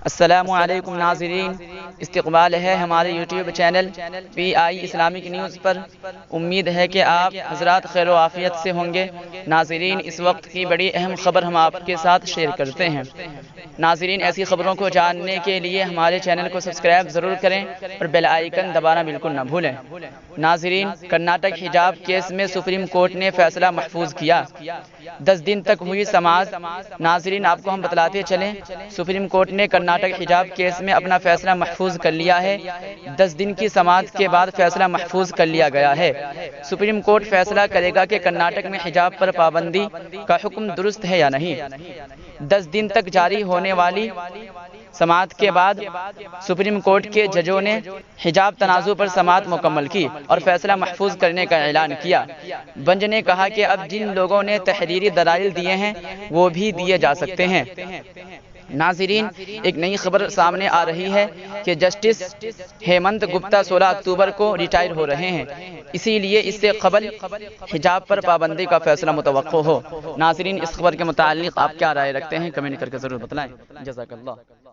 السلام علیکم ناظرین، استقبال ہے ہمارے یوٹیوب چینل پی آئی اسلامک نیوز پر۔ امید ہے کہ آپ حضرات خیر و عافیت سے ہوں گے۔ ناظرین، اس وقت کی بڑی اہم خبر ہم آپ کے ساتھ شیئر کرتے ہیں۔ ناظرین، ایسی خبروں کو جاننے کے لیے ہمارے چینل کو سبسکرائب ضرور کریں اور بیل آئیکن دبانا بالکل نہ بھولیں۔ ناظرین، کرناٹک حجاب کیس میں سپریم کورٹ نے فیصلہ محفوظ کیا۔ 10 دن تک ہوئی سماعت۔ ناظرین، آپ کو ہم بتلاتے چلیں، سپریم کورٹ نے کرناٹک حجاب کیس میں اپنا فیصلہ محفوظ کر لیا ہے۔ 10 دن کی سماعت کے بعد فیصلہ محفوظ کر لیا گیا ہے۔ سپریم کورٹ فیصلہ کرے گا کہ کرناٹک میں حجاب پر پابندی کا حکم درست ہے یا نہیں۔ 10 دن تک جاری ہونے والی سماعت کے بعد سپریم کورٹ کے ججوں نے حجاب تنازع پر سماعت مکمل کی اور فیصلہ محفوظ کرنے کا اعلان کیا۔ بنچ نے کہا کہ اب جن لوگوں نے تحریری دلائل دیے ہیں وہ بھی دیے جا سکتے ہیں۔ ناظرین، ایک نئی خبر سامنے آ رہی ہے کہ جسٹس ہیمنت گپتا 16 اکتوبر کو ریٹائر ہو رہے ہیں، اسی لیے اس سے قبل حجاب پر پابندی کا فیصلہ متوقع ہو۔ ناظرین، اس خبر کے متعلق آپ کیا رائے رکھتے ہیں؟ کمنٹ کر کے ضرور بتلائیں۔ جزاک اللہ۔